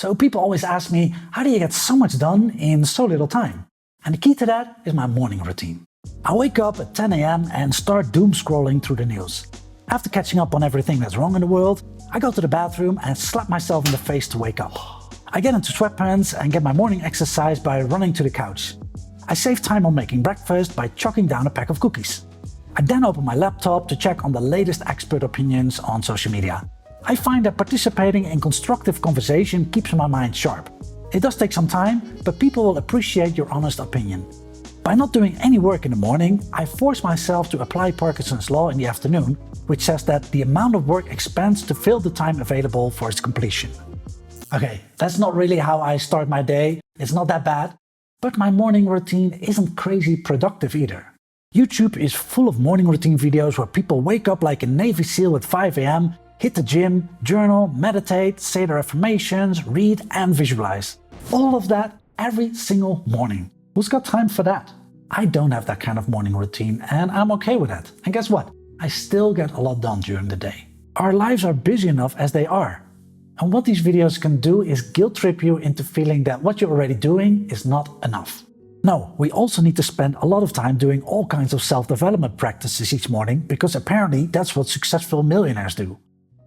So people always ask me, how do you get so much done in so little time? And the key to that is my morning routine. I wake up at 10 a.m. and start doom scrolling through the news. After catching up on everything that's wrong in the world, I go to the bathroom and slap myself in the face to wake up. I get into sweatpants and get my morning exercise by running to the couch. I save time on making breakfast by chucking down a pack of cookies. I then open my laptop to check on the latest expert opinions on social media. I find that participating in constructive conversation keeps my mind sharp. It does take some time, but people will appreciate your honest opinion. By not doing any work in the morning, I force myself to apply Parkinson's law in the afternoon, which says that the amount of work expends to fill the time available for its completion. Okay, that's not really how I start my day, it's not that bad, but my morning routine isn't crazy productive either. YouTube is full of morning routine videos where people wake up like a Navy SEAL at 5 a.m., hit the gym, journal, meditate, say their affirmations, read and visualize. All of that every single morning. Who's got time for that? I don't have that kind of morning routine and I'm okay with that. And guess what? I still get a lot done during the day. Our lives are busy enough as they are. And what these videos can do is guilt trip you into feeling that what you're already doing is not enough. No, we also need to spend a lot of time doing all kinds of self-development practices each morning because apparently that's what successful millionaires do.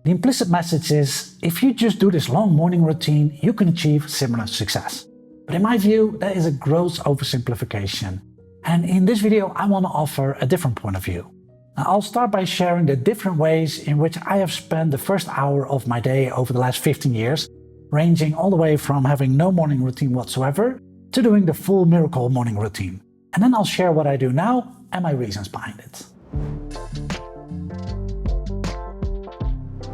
The implicit message is, if you just do this long morning routine, you can achieve similar success. But in my view, that is a gross oversimplification. And in this video, I want to offer a different point of view. Now, I'll start by sharing the different ways in which I have spent the first hour of my day over the last 15 years, ranging all the way from having no morning routine whatsoever to doing the full miracle morning routine. And then I'll share what I do now and my reasons behind it.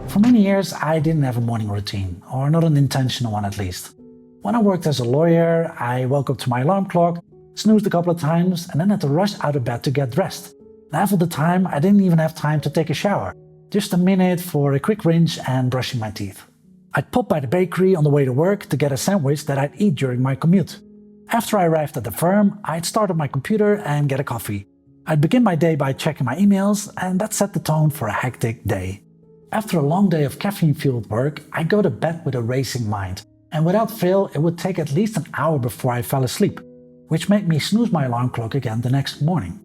For many years, I didn't have a morning routine, or not an intentional one at least. When I worked as a lawyer, I woke up to my alarm clock, snoozed a couple of times, and then had to rush out of bed to get dressed. And half of the time, I didn't even have time to take a shower. Just a minute for a quick rinse and brushing my teeth. I'd pop by the bakery on the way to work to get a sandwich that I'd eat during my commute. After I arrived at the firm, I'd start up my computer and get a coffee. I'd begin my day by checking my emails, and that set the tone for a hectic day. After a long day of caffeine-fueled work, I'd go to bed with a racing mind, and without fail, it would take at least an hour before I fell asleep, which made me snooze my alarm clock again the next morning.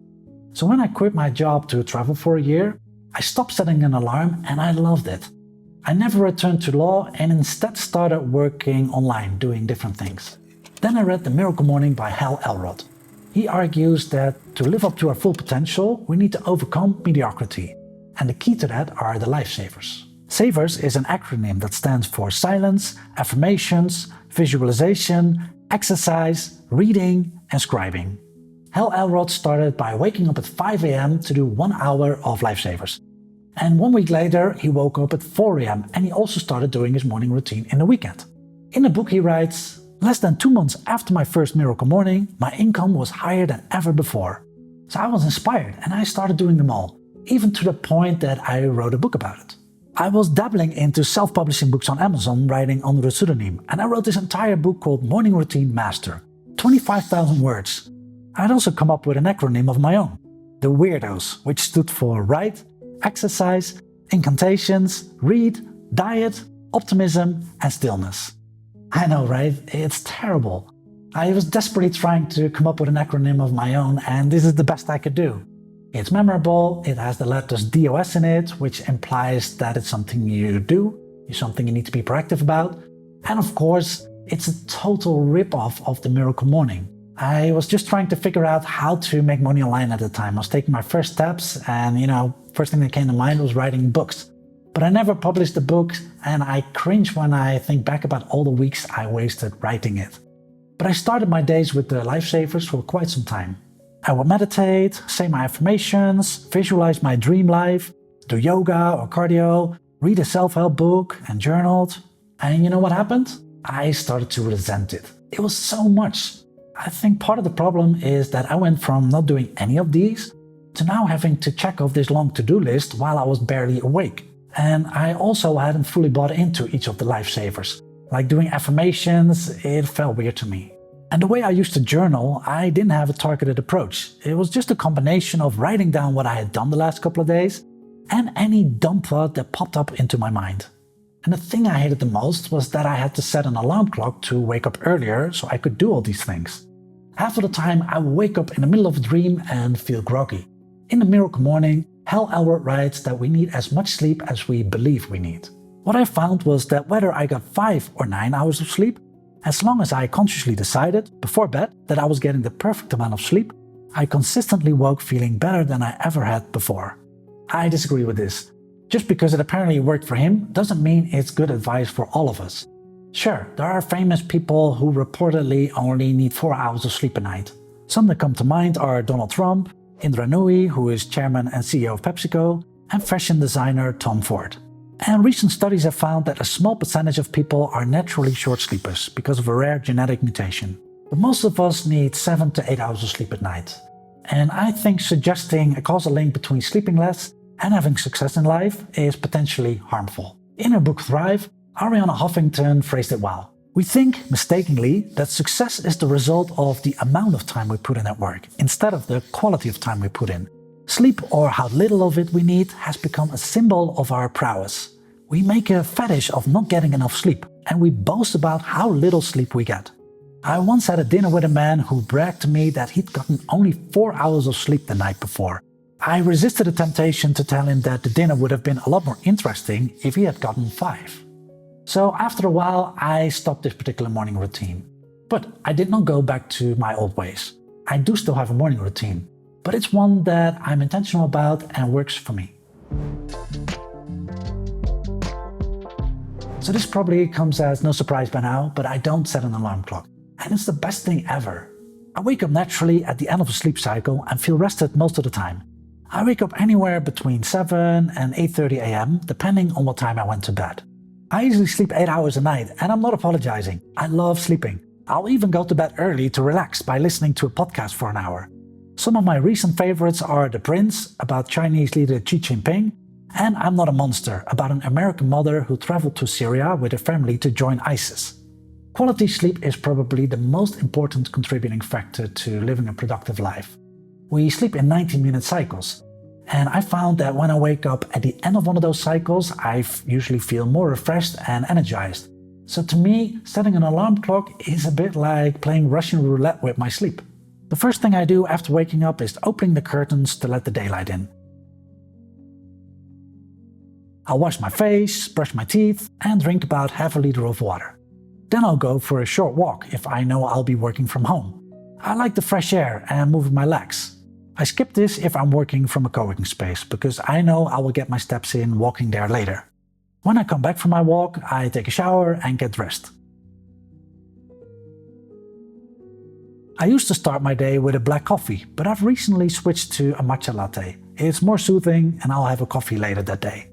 So when I quit my job to travel for a year, I stopped setting an alarm and I loved it. I never returned to law and instead started working online, doing different things. Then I read The Miracle Morning by Hal Elrod. He argues that to live up to our full potential, we need to overcome mediocrity. And the key to that are the lifesavers. SAVERS is an acronym that stands for silence, affirmations, visualization, exercise, reading, and scribing. Hal Elrod started by waking up at 5 a.m. to do 1 hour of lifesavers. And 1 week later, he woke up at 4 a.m. and he also started doing his morning routine in the weekend. In the book he writes, less than 2 months after my first miracle morning, my income was higher than ever before. So I was inspired and I started doing them all, even to the point that I wrote a book about it. I was dabbling into self-publishing books on Amazon, writing under a pseudonym, and I wrote this entire book called Morning Routine Master, 25,000 words. I'd also come up with an acronym of my own, the WEIRDOS, which stood for Write, Exercise, Incantations, Read, Diet, Optimism, and Stillness. I know, right? It's terrible. I was desperately trying to come up with an acronym of my own, and this is the best I could do. It's memorable, it has the letters DOS in it, which implies that it's something you do, it's something you need to be proactive about. And of course, it's a total rip-off of The Miracle Morning. I was just trying to figure out how to make money online at the time. I was taking my first steps and, first thing that came to mind was writing books. But I never published the book and I cringe when I think back about all the weeks I wasted writing it. But I started my days with the lifesavers for quite some time. I would meditate, say my affirmations, visualize my dream life, do yoga or cardio, read a self-help book and journaled. And you know what happened? I started to resent it. It was so much. I think part of the problem is that I went from not doing any of these to now having to check off this long to-do list while I was barely awake. And I also hadn't fully bought into each of the lifesavers. Like doing affirmations, it felt weird to me. And the way I used to journal, I didn't have a targeted approach. It was just a combination of writing down what I had done the last couple of days and any dumb thought that popped up into my mind. And the thing I hated the most was that I had to set an alarm clock to wake up earlier so I could do all these things. Half of the time I would wake up in the middle of a dream and feel groggy. In The Miracle Morning, Hal Elwood writes that we need as much sleep as we believe we need. What I found was that whether I got 5 or 9 hours of sleep, as long as I consciously decided before bed that I was getting the perfect amount of sleep, I consistently woke feeling better than I ever had before. I disagree with this. Just because it apparently worked for him doesn't mean it's good advice for all of us. Sure, there are famous people who reportedly only need 4 hours of sleep a night. Some that come to mind are Donald Trump, Indra Nooyi, who is chairman and CEO of PepsiCo, and fashion designer Tom Ford. And recent studies have found that a small percentage of people are naturally short sleepers because of a rare genetic mutation. But most of us need 7 to 8 hours of sleep at night. And I think suggesting a causal link between sleeping less and having success in life is potentially harmful. In her book Thrive, Arianna Huffington phrased it well. We think, mistakenly, that success is the result of the amount of time we put in at work, instead of the quality of time we put in. Sleep, or how little of it we need, has become a symbol of our prowess. We make a fetish of not getting enough sleep, and we boast about how little sleep we get. I once had a dinner with a man who bragged to me that he'd gotten only 4 hours of sleep the night before. I resisted the temptation to tell him that the dinner would have been a lot more interesting if he had gotten 5. So after a while, I stopped this particular morning routine. But I did not go back to my old ways. I do still have a morning routine, but it's one that I'm intentional about and works for me. So this probably comes as no surprise by now, but I don't set an alarm clock. And it's the best thing ever. I wake up naturally at the end of a sleep cycle and feel rested most of the time. I wake up anywhere between 7 and 8:30 am, depending on what time I went to bed. I usually sleep 8 hours a night, and I'm not apologizing. I love sleeping. I'll even go to bed early to relax by listening to a podcast for an hour. Some of my recent favorites are The Prince, about Chinese leader Xi Jinping, and I'm Not a Monster, about an American mother who traveled to Syria with her family to join ISIS. Quality sleep is probably the most important contributing factor to living a productive life. We sleep in 90-minute cycles, and I found that when I wake up at the end of one of those cycles, I usually feel more refreshed and energized. So to me, setting an alarm clock is a bit like playing Russian roulette with my sleep. The first thing I do after waking up is opening the curtains to let the daylight in. I'll wash my face, brush my teeth, and drink about half a liter of water. Then I'll go for a short walk if I know I'll be working from home. I like the fresh air and moving my legs. I skip this if I'm working from a co-working space, because I know I will get my steps in walking there later. When I come back from my walk, I take a shower and get dressed. I used to start my day with a black coffee, but I've recently switched to a matcha latte. It's more soothing and I'll have a coffee later that day.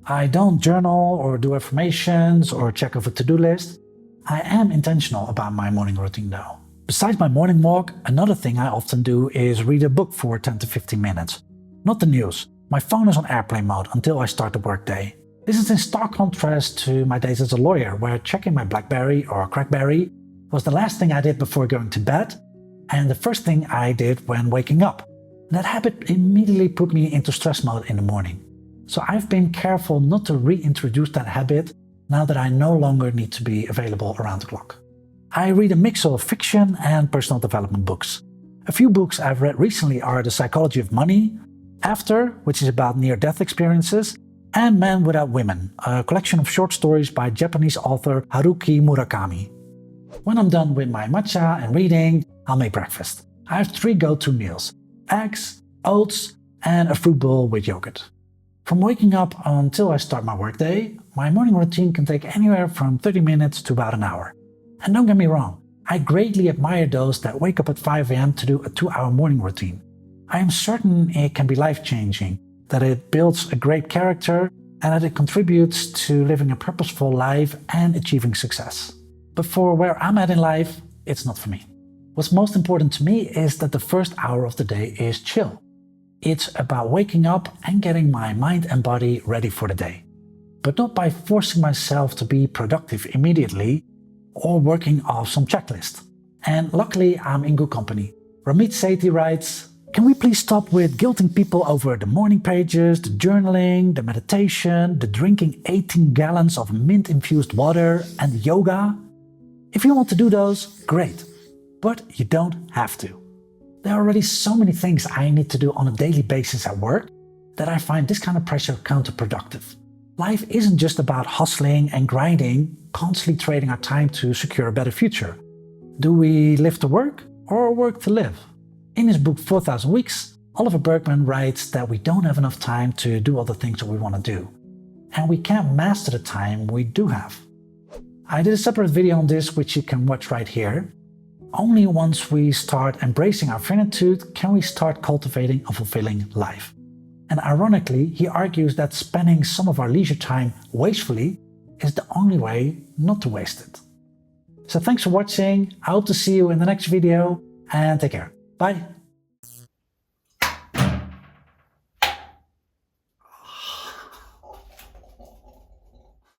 I don't journal or do affirmations or check off a to-do list. I am intentional about my morning routine though. Besides my morning walk, another thing I often do is read a book for 10 to 15 minutes. Not the news. My phone is on airplane mode until I start the workday. This is in stark contrast to my days as a lawyer, where checking my BlackBerry or Crackberry was the last thing I did before going to bed and the first thing I did when waking up. That habit immediately put me into stress mode in the morning. So I've been careful not to reintroduce that habit now that I no longer need to be available around the clock. I read a mix of fiction and personal development books. A few books I've read recently are The Psychology of Money, After, which is about near-death experiences, and Men Without Women, a collection of short stories by Japanese author Haruki Murakami. When I'm done with my matcha and reading, I'll make breakfast. I have 3 go-to meals: eggs, oats, and a fruit bowl with yogurt. From waking up until I start my workday, my morning routine can take anywhere from 30 minutes to about an hour. And don't get me wrong, I greatly admire those that wake up at 5 am to do a 2-hour morning routine. I am certain it can be life-changing, that it builds a great character, and that it contributes to living a purposeful life and achieving success. But for where I'm at in life, it's not for me. What's most important to me is that the first hour of the day is chill. It's about waking up and getting my mind and body ready for the day. But not by forcing myself to be productive immediately or working off some checklist. And luckily, I'm in good company. Ramit Sethi writes, Can we please stop with guilting people over the morning pages, the journaling, the meditation, the drinking 18 gallons of mint-infused water, and the yoga? If you want to do those, great. But you don't have to. There are already so many things I need to do on a daily basis at work that I find this kind of pressure counterproductive. Life isn't just about hustling and grinding, constantly trading our time to secure a better future. Do we live to work or work to live? In his book 4,000 Weeks, Oliver Berkman writes that we don't have enough time to do all the things that we want to do. And we can't master the time we do have. I did a separate video on this which you can watch right here. Only once we start embracing our finitude can we start cultivating a fulfilling life. And ironically, he argues that spending some of our leisure time wastefully is the only way not to waste it. So thanks for watching, I hope to see you in the next video, and take care. Bye!